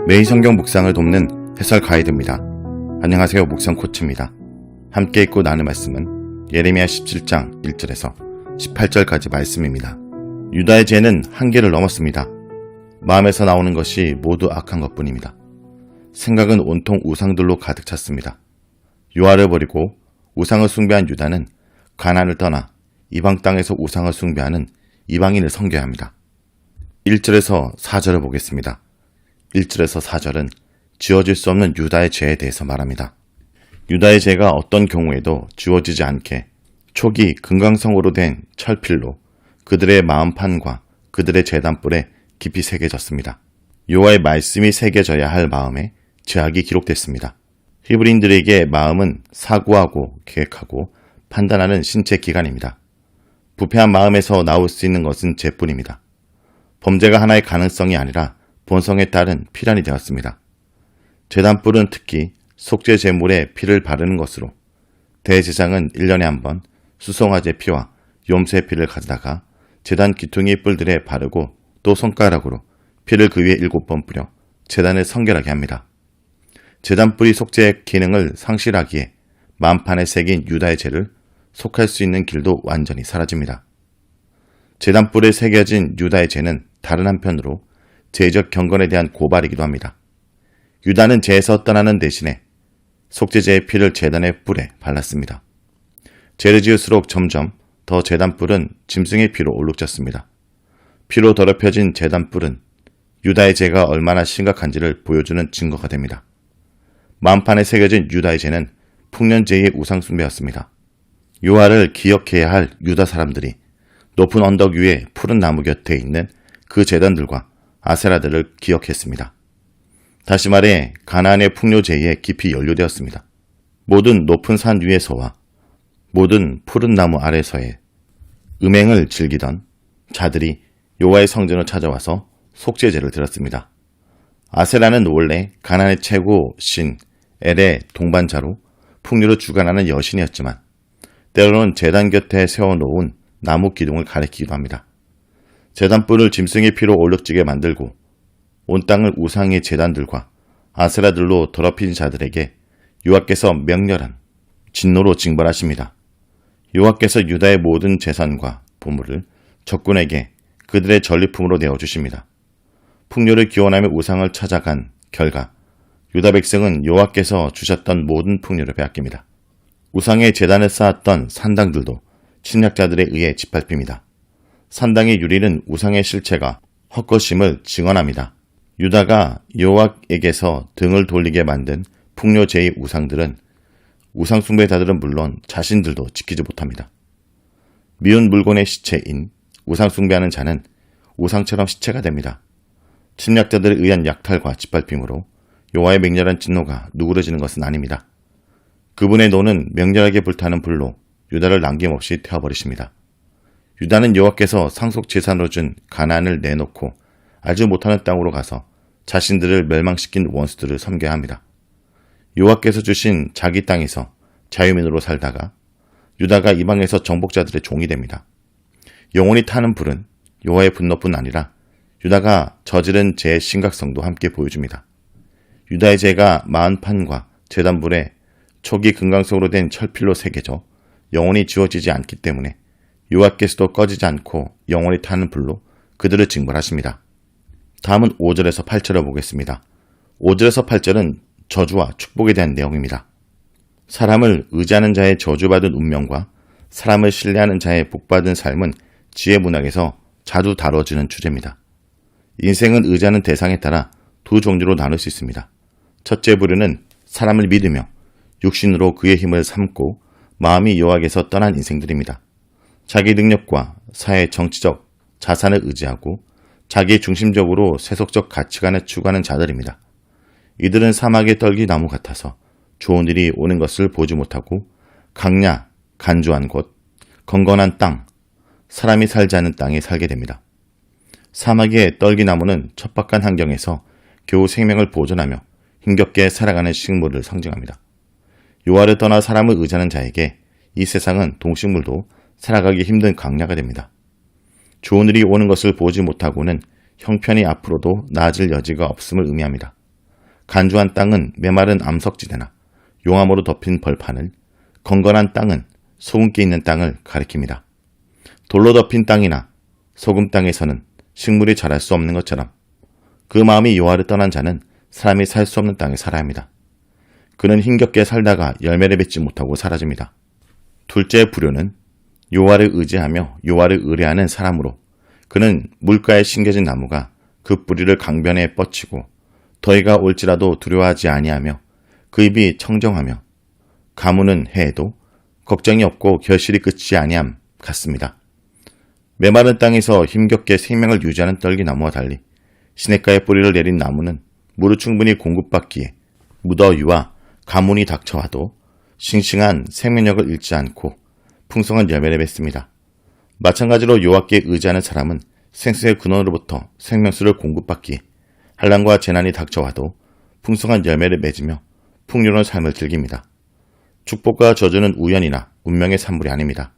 매일 성경 묵상을 돕는 해설 가이드입니다. 안녕하세요. 묵상 코치입니다. 함께 읽고 나눌 말씀은 예레미야 17장 1절에서 18절까지 말씀입니다. 유다의 죄는 한계를 넘었습니다. 마음에서 나오는 것이 모두 악한 것뿐입니다. 생각은 온통 우상들로 가득 찼습니다. 요하를 버리고 우상을 숭배한 유다는 가나안을 떠나 이방 땅에서 우상을 숭배하는 이방인을 섬겨야 합니다. 1절에서 4절을 보겠습니다. 1절에서 4절은 지워질 수 없는 유다의 죄에 대해서 말합니다. 유다의 죄가 어떤 경우에도 지워지지 않게 초기 금강석으로 된 철필로 그들의 마음판과 그들의 제단불에 깊이 새겨졌습니다. 여호와의 말씀이 새겨져야 할 마음에 죄악이 기록됐습니다. 히브리인들에게 마음은 사고하고 계획하고 판단하는 신체 기관입니다. 부패한 마음에서 나올 수 있는 것은 죄뿐입니다. 범죄가 하나의 가능성이 아니라 본성에 따른 필연이 되었습니다. 제단불은 특히 속죄 제물에 피를 바르는 것으로 대제사장은 1년에 한 번 수송아지 피와 염소의 피를 가져다가 제단 기퉁이 뿔들에 바르고 또 손가락으로 피를 그 위에 7번 뿌려 제단을 성결하게 합니다. 제단불이 속죄의 기능을 상실하기에 만판에 새긴 유다의 죄를 속할 수 있는 길도 완전히 사라집니다. 제단불에 새겨진 유다의 죄는 다른 한편으로 죄적 경건에 대한 고발이기도 합니다. 유다는 죄에서 떠나는 대신에 속죄제의 피를 제단의 뿔에 발랐습니다. 죄를 지을수록 점점 더 제단뿔은 짐승의 피로 얼룩졌습니다. 피로 더럽혀진 제단뿔은 유다의 죄가 얼마나 심각한지를 보여주는 증거가 됩니다. 만판에 새겨진 유다의 죄는 풍년제의 우상숭배였습니다. 요하를 기억해야 할 유다 사람들이 높은 언덕 위에 푸른 나무 곁에 있는 그 제단들과 아세라들을 기억했습니다. 다시 말해 가나안의 풍요제의에 깊이 연루되었습니다. 모든 높은 산 위에서와 모든 푸른 나무 아래서의 음행을 즐기던 자들이 여호와의 성전을 찾아와서 속죄제를 드렸습니다. 아세라는 원래 가나안의 최고 신 엘의 동반자로 풍요를 주관하는 여신이었지만 때로는 제단 곁에 세워놓은 나무 기둥을 가리키기도 합니다. 제단불을 짐승의 피로 얼룩지게 만들고 온 땅을 우상의 제단들과 아세라들로 더럽힌 자들에게 여호와께서 명렬한 진노로 징벌하십니다. 여호와께서 유다의 모든 재산과 보물을 적군에게 그들의 전리품으로 내어주십니다. 풍요를 기원하며 우상을 찾아간 결과 유다 백성은 여호와께서 주셨던 모든 풍요를 빼앗깁니다. 우상의 제단을 쌓았던 산당들도 침략자들에 의해 짓밟힙니다. 산당의 유리는 우상의 실체가 헛것임을 증언합니다. 유다가 여호와에게서 등을 돌리게 만든 풍요제의 우상들은 우상숭배자들은 물론 자신들도 지키지 못합니다. 미운 물건의 시체인 우상숭배하는 자는 우상처럼 시체가 됩니다. 침략자들에 의한 약탈과 짓밟힘으로 여호와의 맹렬한 진노가 누그러지는 것은 아닙니다. 그분의 노는 맹렬하게 불타는 불로 유다를 남김없이 태워버리십니다. 유다는 여호와께서 상속재산으로 준 가나안을 내놓고 알지 못하는 땅으로 가서 자신들을 멸망시킨 원수들을 섬겨야 합니다. 여호와께서 주신 자기 땅에서 자유민으로 살다가 유다가 이방에서 정복자들의 종이 됩니다. 영원히 타는 불은 여호와의 분노뿐 아니라 유다가 저지른 죄의 심각성도 함께 보여줍니다. 유다의 죄가 마흔판과 제단불에 초기 금강석으로 된 철필로 새겨져 영원히 지워지지 않기 때문에 여호와께서도 꺼지지 않고 영원히 타는 불로 그들을 징벌하십니다. 다음은 5절에서 8절을 보겠습니다. 5절에서 8절은 저주와 축복에 대한 내용입니다. 사람을 의지하는 자의 저주받은 운명과 사람을 신뢰하는 자의 복받은 삶은 지혜 문학에서 자주 다뤄지는 주제입니다. 인생은 의지하는 대상에 따라 두 종류로 나눌 수 있습니다. 첫째 부류는 사람을 믿으며 육신으로 그의 힘을 삼고 마음이 여호와께서 떠난 인생들입니다. 자기 능력과 사회 정치적 자산을 의지하고 자기 중심적으로 세속적 가치관을 추구하는 자들입니다. 이들은 사막의 떨기나무 같아서 좋은 일이 오는 것을 보지 못하고 강야, 간주한 곳, 건건한 땅, 사람이 살지 않는 땅에 살게 됩니다. 사막의 떨기나무는 척박한 환경에서 겨우 생명을 보존하며 힘겹게 살아가는 식물을 상징합니다. 여호와를 떠나 사람을 의지하는 자에게 이 세상은 동식물도 살아가기 힘든 강야가 됩니다. 좋은 일이 오는 것을 보지 못하고는 형편이 앞으로도 나아질 여지가 없음을 의미합니다. 간주한 땅은 메마른 암석지대나 용암으로 덮인 벌판을, 건건한 땅은 소금기 있는 땅을 가리킵니다. 돌로 덮인 땅이나 소금 땅에서는 식물이 자랄 수 없는 것처럼 그 마음이 여호와를 떠난 자는 사람이 살 수 없는 땅에 살아야 합니다. 그는 힘겹게 살다가 열매를 맺지 못하고 사라집니다. 둘째 부류는 여호와를 의지하며 여호와를 의뢰하는 사람으로, 그는 물가에 심겨진 나무가 그 뿌리를 강변에 뻗치고 더위가 올지라도 두려워하지 아니하며 그 입이 청정하며 가무는 해에도 걱정이 없고 결실이 끝이 아니함 같습니다. 메마른 땅에서 힘겹게 생명을 유지하는 떨기나무와 달리 시냇가에 뿌리를 내린 나무는 물을 충분히 공급받기에 무더위와 가뭄이 닥쳐와도 싱싱한 생명력을 잃지 않고 풍성한 열매를 맺습니다. 마찬가지로 여호와께 의지하는 사람은 생수의 근원으로부터 생명수를 공급받기에 한란과 재난이 닥쳐와도 풍성한 열매를 맺으며 풍요로운 삶을 즐깁니다. 축복과 저주는 우연이나 운명의 산물이 아닙니다.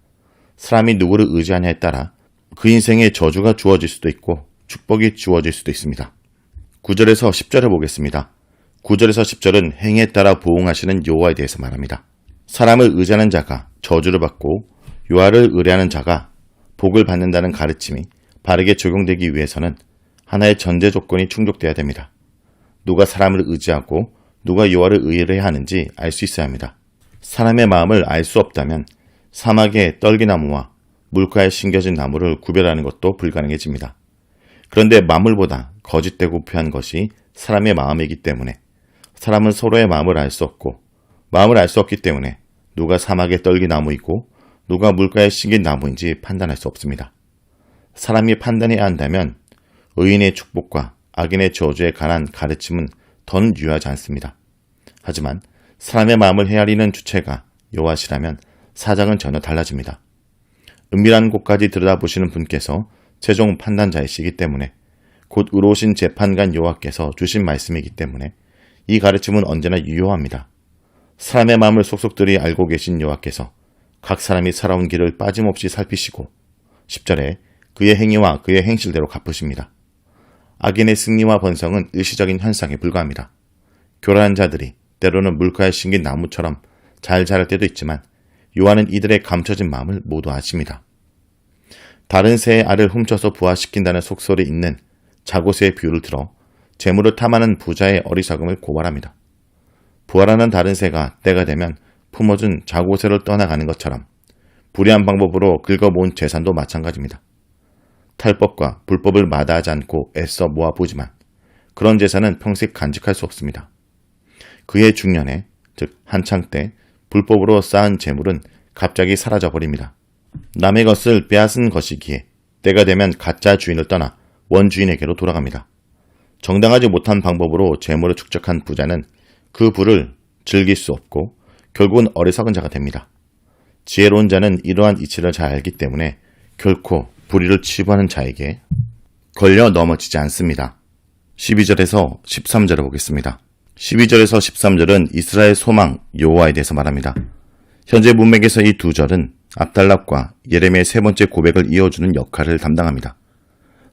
사람이 누구를 의지하냐에 따라 그 인생에 저주가 주어질 수도 있고 축복이 주어질 수도 있습니다. 9절에서 10절을 보겠습니다. 9절에서 10절은 행위에 따라 보응하시는 여호와에 대해서 말합니다. 사람을 의지하는 자가 저주를 받고 여호와를 의뢰하는 자가 복을 받는다는 가르침이 바르게 적용되기 위해서는 하나의 전제 조건이 충족돼야 됩니다. 누가 사람을 의지하고 누가 여호와를 의뢰해야 하는지 알 수 있어야 합니다. 사람의 마음을 알 수 없다면 사막의 떨기나무와 물가에 심겨진 나무를 구별하는 것도 불가능해집니다. 그런데 만물보다 거짓되고 부패한 것이 사람의 마음이기 때문에 사람은 서로의 마음을 알 수 없고, 마음을 알 수 없기 때문에 누가 사막의 떨기나무이고 누가 물가에 심긴 나무인지 판단할 수 없습니다. 사람이 판단해야 한다면 의인의 축복과 악인의 저주에 관한 가르침은 더는 유효하지 않습니다. 하지만 사람의 마음을 헤아리는 주체가 여호와시라면 사정은 전혀 달라집니다. 은밀한 곳까지 들여다보시는 분께서 최종 판단자이시기 때문에, 곧 의로우신 재판관 여호와께서 주신 말씀이기 때문에 이 가르침은 언제나 유효합니다. 사람의 마음을 속속들이 알고 계신 여호와께서 각 사람이 살아온 길을 빠짐없이 살피시고 10절에 그의 행위와 그의 행실대로 갚으십니다. 악인의 승리와 번성은 일시적인 현상에 불과합니다. 교란한 자들이 때로는 물가에 심긴 나무처럼 잘 자랄 때도 있지만 여호와는 이들의 감춰진 마음을 모두 아십니다. 다른 새의 알을 훔쳐서 부화시킨다는 속설이 있는 자고새의 비유를 들어 재물을 탐하는 부자의 어리석음을 고발합니다. 부활하는 다른 새가 때가 되면 품어준 자고새를 떠나가는 것처럼 불의한 방법으로 긁어모은 재산도 마찬가지입니다. 탈법과 불법을 마다하지 않고 애써 모아보지만 그런 재산은 평생 간직할 수 없습니다. 그의 중년에, 즉 한창 때 불법으로 쌓은 재물은 갑자기 사라져버립니다. 남의 것을 빼앗은 것이기에 때가 되면 가짜 주인을 떠나 원주인에게로 돌아갑니다. 정당하지 못한 방법으로 재물을 축적한 부자는 그 부를 즐길 수 없고 결국은 어리석은 자가 됩니다. 지혜로운 자는 이러한 이치를 잘 알기 때문에 결코 불의를 치부하는 자에게 걸려 넘어지지 않습니다. 12절에서 13절을 보겠습니다. 12절에서 13절은 이스라엘 소망 여호와에 대해서 말합니다. 현재 문맥에서 이 두 절은 압달랍과 예레미야의 세 번째 고백을 이어주는 역할을 담당합니다.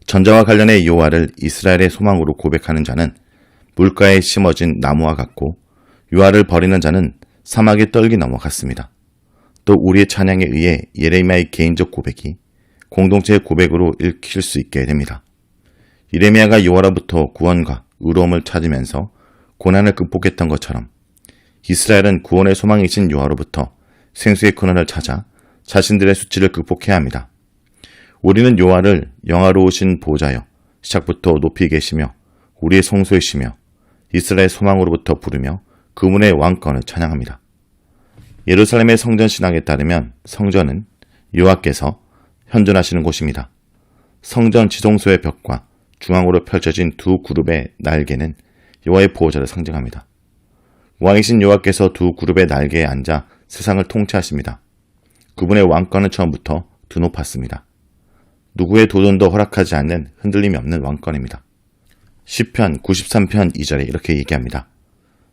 전자와 관련해 여호와를 이스라엘의 소망으로 고백하는 자는 물가에 심어진 나무와 같고 여호와를 버리는 자는 사막의 떨기나무와 같습니다. 또 우리의 찬양에 의해 예레미야의 개인적 고백이 공동체의 고백으로 읽힐 수 있게 됩니다. 예레미야가 여호와로부터 구원과 의로움을 찾으면서 고난을 극복했던 것처럼 이스라엘은 구원의 소망이신 여호와로부터 생수의 근원을 찾아 자신들의 수치를 극복해야 합니다. 우리는 여호와를 영화로우신 보좌여 시작부터 높이 계시며 우리의 성소이시며 이스라엘 소망으로부터 부르며 그분의 왕권을 찬양합니다. 예루살렘의 성전 신학에 따르면 성전은 여호와께서 현존하시는 곳입니다. 성전 지성소의 벽과 중앙으로 펼쳐진 두 그룹의 날개는 여호와의 보호자를 상징합니다. 왕이신 여호와께서 두 그룹의 날개에 앉아 세상을 통치하십니다. 그분의 왕권은 처음부터 드높았습니다. 누구의 도전도 허락하지 않는 흔들림이 없는 왕권입니다. 시편 93편 2절에 이렇게 얘기합니다.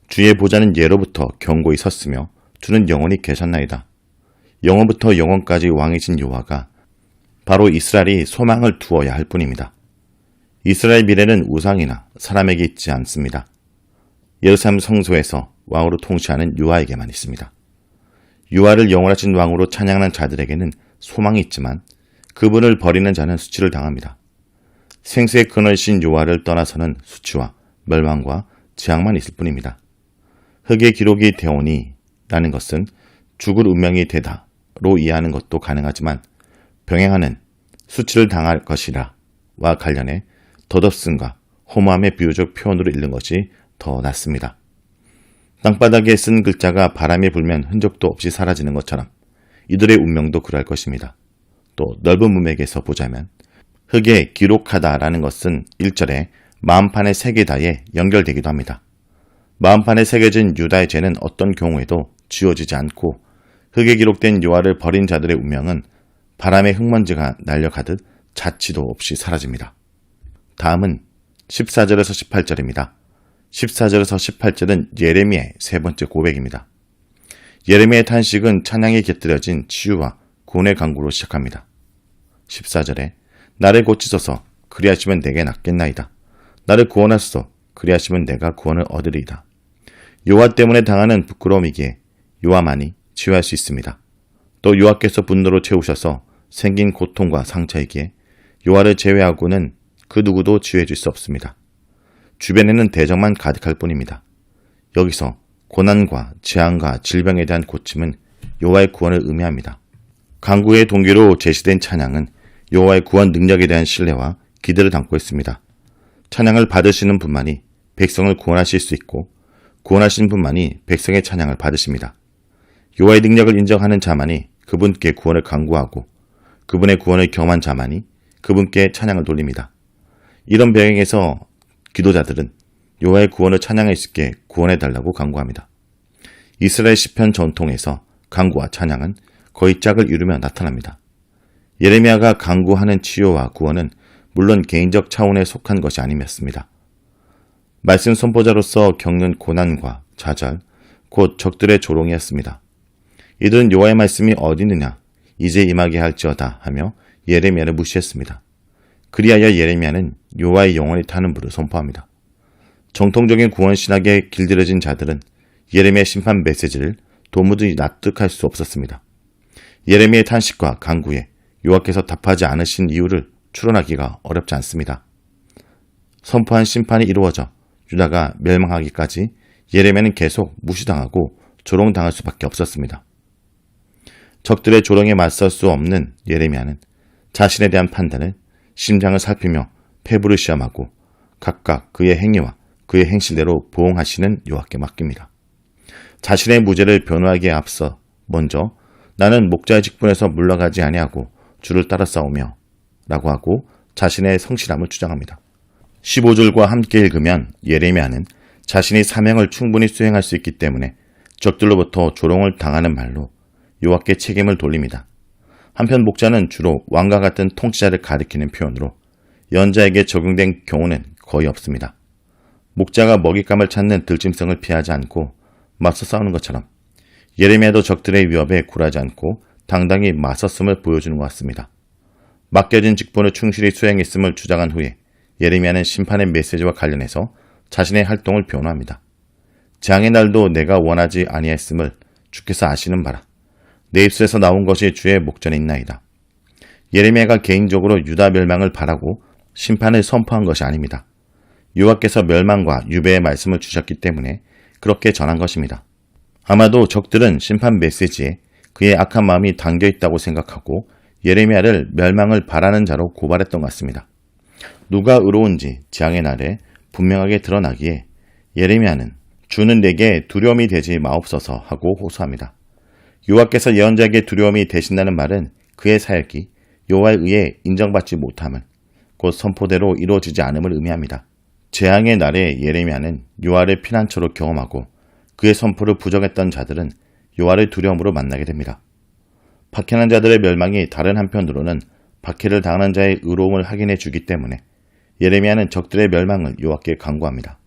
주의 보좌는 예로부터 견고히 섰으며 주는 영원히 계셨나이다. 영원부터 영원까지 왕이신 여호와가 바로 이스라엘이 소망을 두어야 할 뿐입니다. 이스라엘 미래는 우상이나 사람에게 있지 않습니다. 예루살렘 성소에서 왕으로 통치하는 요아에게만 있습니다. 요아를 영원하신 왕으로 찬양하는 자들에게는 소망이 있지만 그분을 버리는 자는 수치를 당합니다. 생수의 근원이신 요아를 떠나서는 수치와 멸망과 재앙만 있을 뿐입니다. 흙의 기록이 되오니 라는 것은 죽을 운명이 되다로 이해하는 것도 가능하지만 병행하는 수치를 당할 것이라 와 관련해 덧없음과 허무함의 비유적 표현으로 읽는 것이 더 낫습니다. 땅바닥에 쓴 글자가 바람에 불면 흔적도 없이 사라지는 것처럼 이들의 운명도 그럴 것입니다. 또 넓은 문맥에서 보자면 흙에 기록하다라는 것은 1절에 마음판의 세계다에 연결되기도 합니다. 마음판에 새겨진 유다의 죄는 어떤 경우에도 지워지지 않고 흙에 기록된 요아를 버린 자들의 운명은 바람의 흙먼지가 날려가듯 자취도 없이 사라집니다. 다음은 14절에서 18절입니다. 14절에서 18절은 예레미야의 세 번째 고백입니다. 예레미야의 탄식은 찬양에 곁들여진 치유와 구원의 강구로 시작합니다. 14절에 나를 고치소서 그리하시면 내게 낫겠나이다. 나를 구원하소서 그리하시면 내가 구원을 얻으리이다. 요아 때문에 당하는 부끄러움이기에 요아만이 치유할 수 있습니다. 또 요아께서 분노로 채우셔서 생긴 고통과 상처이기에 요아를 제외하고는 그 누구도 치유해 줄 수 없습니다. 주변에는 대적만 가득할 뿐입니다. 여기서 고난과 재앙과 질병에 대한 고침은 여호와의 구원을 의미합니다. 강구의 동기로 제시된 찬양은 여호와의 구원 능력에 대한 신뢰와 기대를 담고 있습니다. 찬양을 받으시는 분만이 백성을 구원하실 수 있고 구원하신 분만이 백성의 찬양을 받으십니다. 여호와의 능력을 인정하는 자만이 그분께 구원을 강구하고 그분의 구원을 경험한 자만이 그분께 찬양을 돌립니다. 이런 배경에서 기도자들은 여호와의 구원을 찬양할 수 있게 구원해달라고 간구합니다. 이스라엘 시편 전통에서 간구와 찬양은 거의 짝을 이루며 나타납니다. 예레미야가 간구하는 치유와 구원은 물론 개인적 차원에 속한 것이 아니었습니다. 말씀 선포자로서 겪는 고난과 좌절, 곧 적들의 조롱이었습니다. 이들은 여호와의 말씀이 어디 있느냐, 이제 임하게 할지어다 하며 예레미야를 무시했습니다. 그리하여 예레미야는 여호와의 영원히 타는 불을 선포합니다. 정통적인 구원 신학에 길들여진 자들은 예레미야의 심판 메시지를 도무지 납득할 수 없었습니다. 예레미야의 탄식과 간구에 여호와께서 답하지 않으신 이유를 추론하기가 어렵지 않습니다. 선포한 심판이 이루어져 유다가 멸망하기까지 예레미야는 계속 무시당하고 조롱당할 수밖에 없었습니다. 적들의 조롱에 맞설 수 없는 예레미야는 자신에 대한 판단을 심장을 살피며 폐부를 시험하고 각각 그의 행위와 그의 행실대로 보응하시는 여호와께 맡깁니다. 자신의 무죄를 변호하기에 앞서 먼저 나는 목자의 직분에서 물러가지 아니하고 주를 따라 싸우며 라고 하고 자신의 성실함을 주장합니다. 15절과 함께 읽으면 예레미야는 자신이 사명을 충분히 수행할 수 있기 때문에 적들로부터 조롱을 당하는 말로 여호와께 책임을 돌립니다. 한편 목자는 주로 왕과 같은 통치자를 가리키는 표현으로 연자에게 적용된 경우는 거의 없습니다. 목자가 먹잇감을 찾는 들짐승을 피하지 않고 맞서 싸우는 것처럼 예레미야도 적들의 위협에 굴하지 않고 당당히 맞섰음을 보여주는 것 같습니다. 맡겨진 직분을 충실히 수행했음을 주장한 후에 예레미야는 심판의 메시지와 관련해서 자신의 활동을 변호합니다. 재앙의 날도 내가 원하지 아니했음을 주께서 아시는 바라. 내 입술에서 나온 것이 주의 목전에 있나이다. 예레미야가 개인적으로 유다 멸망을 바라고 심판을 선포한 것이 아닙니다. 여호와께서 멸망과 유배의 말씀을 주셨기 때문에 그렇게 전한 것입니다. 아마도 적들은 심판 메시지에 그의 악한 마음이 담겨 있다고 생각하고 예레미야를 멸망을 바라는 자로 고발했던 것 같습니다. 누가 의로운지 재앙의 날에 분명하게 드러나기에 예레미야는 주는 내게 두려움이 되지 마옵소서 하고 호소합니다. 여호와께서 예언자에게 두려움이 되신다는 말은 그의 사역이 여호와에 의해 인정받지 못함을, 곧 선포대로 이루어지지 않음을 의미합니다. 재앙의 날에 예레미야는 여호와를 피난처로 경험하고 그의 선포를 부정했던 자들은 여호와를 두려움으로 만나게 됩니다. 박해한 자들의 멸망이 다른 한편으로는 박해를 당하는 자의 의로움을 확인해 주기 때문에 예레미야는 적들의 멸망을 여호와께 간구합니다.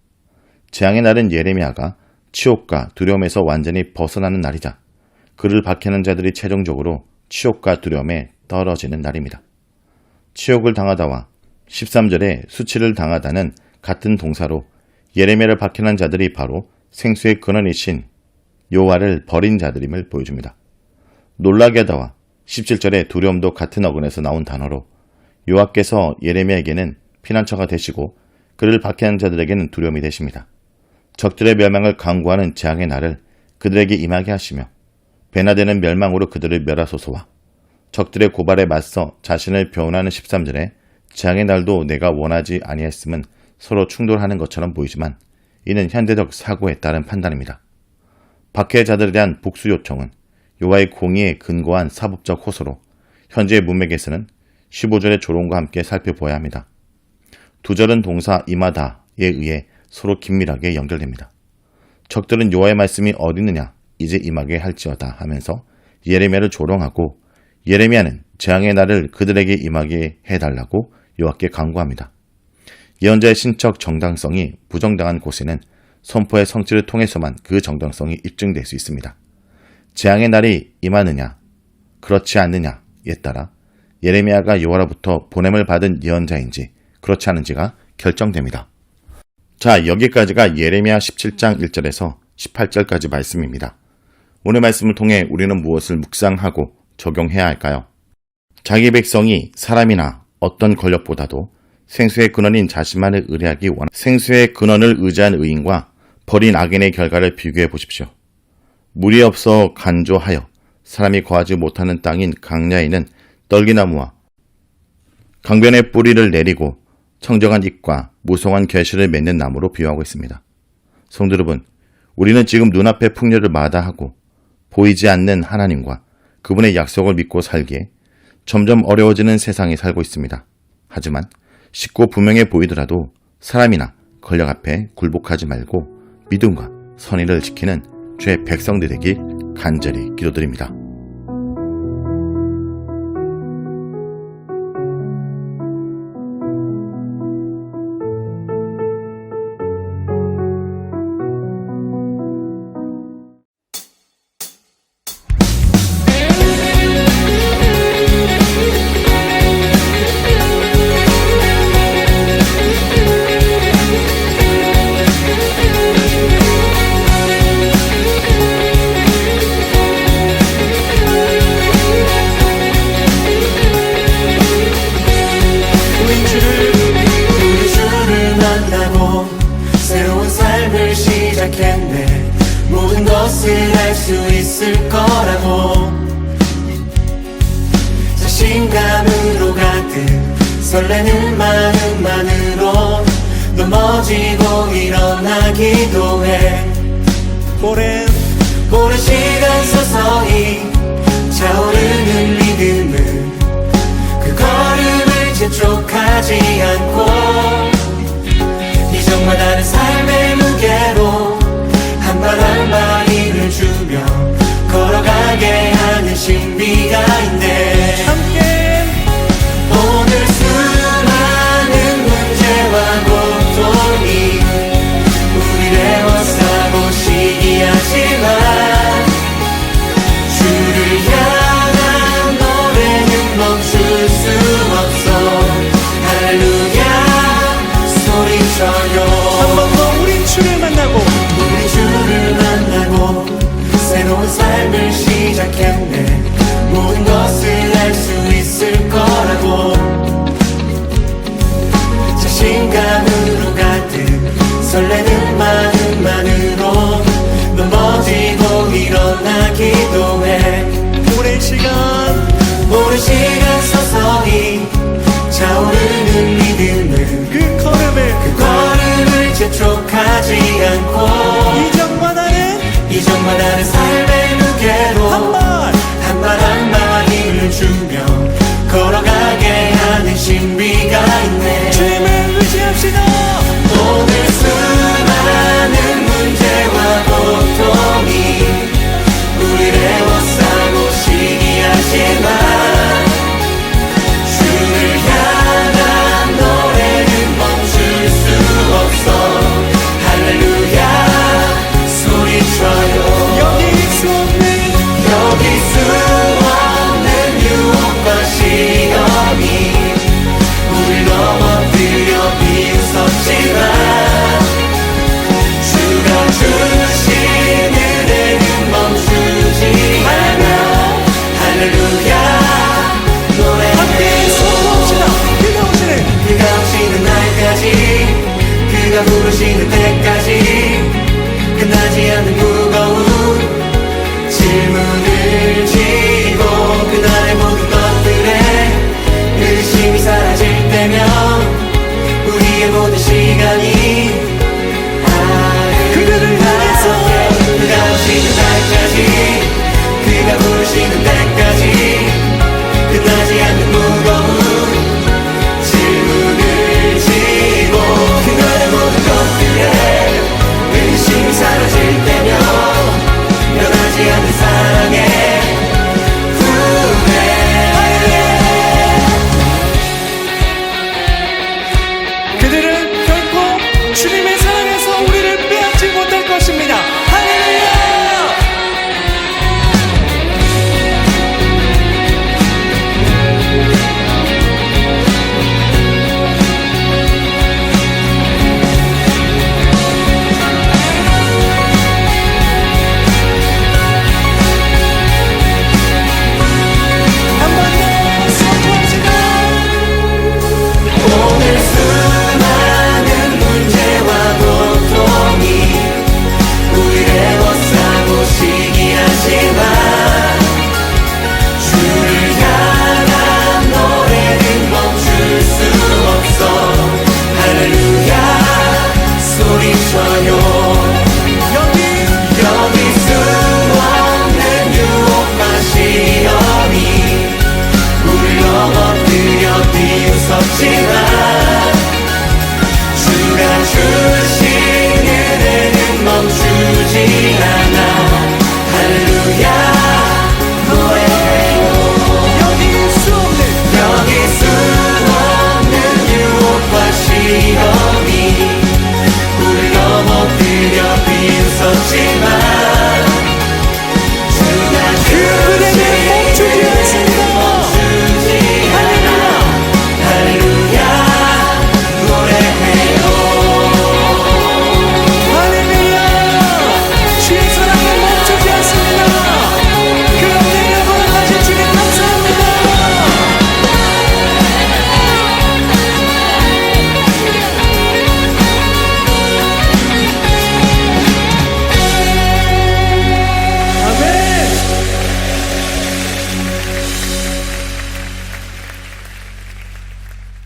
재앙의 날은 예레미야가 치욕과 두려움에서 완전히 벗어나는 날이자 그를 박해하는 자들이 최종적으로 치욕과 두려움에 떨어지는 날입니다. 치욕을 당하다와 13절에 수치를 당하다는 같은 동사로 예레미야를 박해한 자들이 바로 생수의 근원이신 여호와를 버린 자들임을 보여줍니다. 놀라게 하다와 17절의 두려움도 같은 어근에서 나온 단어로 여호와께서 예레미야에게는 피난처가 되시고 그를 박해한 자들에게는 두려움이 되십니다. 적들의 멸망을 강구하는 재앙의 날을 그들에게 임하게 하시며 배나되는 멸망으로 그들을 멸하소서와 적들의 고발에 맞서 자신을 변호하는 13절에 재앙의 날도 내가 원하지 아니했음은 서로 충돌하는 것처럼 보이지만 이는 현대적 사고에 따른 판단입니다. 박해자들에 대한 복수 요청은 여호와의 공의에 근거한 사법적 호소로 현재의 문맥에서는 15절의 조롱과 함께 살펴보아야 합니다. 두 절은 동사 임하다에 의해 서로 긴밀하게 연결됩니다. 적들은 여호와의 말씀이 어디 있느냐 이제 임하게 할지어다 하면서 예레미야를 조롱하고 예레미야는 재앙의 날을 그들에게 임하게 해달라고 여호와께 간구합니다. 예언자의 신적 정당성이 부정당한 곳에는 선포의 성취를 통해서만 그 정당성이 입증될 수 있습니다. 재앙의 날이 임하느냐 그렇지 않느냐에 따라 예레미야가 여호와로부터 보냄을 받은 예언자인지 그렇지 않은지가 결정됩니다. 자, 여기까지가 예레미야 17장 1절에서 18절까지 말씀입니다. 오늘 말씀을 통해 우리는 무엇을 묵상하고 적용해야 할까요? 자기 백성이 사람이나 어떤 권력보다도 생수의 근원인 자신만을 생수의 근원을 의지한 의인과 버린 악인의 결과를 비교해 보십시오. 물이 없어 간조하여 사람이 거하지 못하는 땅인 강야에는 떨기나무와 강변의 뿌리를 내리고 청정한 잎과 무성한 결실을 맺는 나무로 비유하고 있습니다. 성도 여러분, 우리는 지금 눈앞의 풍요를 마다하고 보이지 않는 하나님과 그분의 약속을 믿고 살기에 점점 어려워지는 세상에 살고 있습니다. 하지만 쉽고 분명해 보이더라도 사람이나 권력 앞에 굴복하지 말고 믿음과 선의를 지키는 주의 백성들에게 간절히 기도드립니다. 모든 것을 할 수 있을 거라고 자신감으로 가득 설레는 마음만으로 넘어지고 일어나기도 해. 오랜 시간 서서히 차오르는 믿음은 그 걸음을 재촉하지 않고 이전마다는 삶의 무게로 한 발 한 발 힘을 주며 걸어가게 하는 신비가 있네. 함께 오늘 수많은 문제와 고통이 우리를 에워싸고 시기하지만 주를 향한 노래는 멈출 수 없어. 할렐루야 소리쳐요. 한 번 더 우린 주를 만나고 새로운 삶을 시작했네. 모든 것을 할 수 있을 거라고 자신감으로 가득 설레는 마음만으로 넘어지고 일어나기도 해. 오랜 시간 서서히 차오르는 믿음은 그 걸음을 재촉하지 않고 이전마다는 삶의 무게로 한 발 한 발 힘을 주며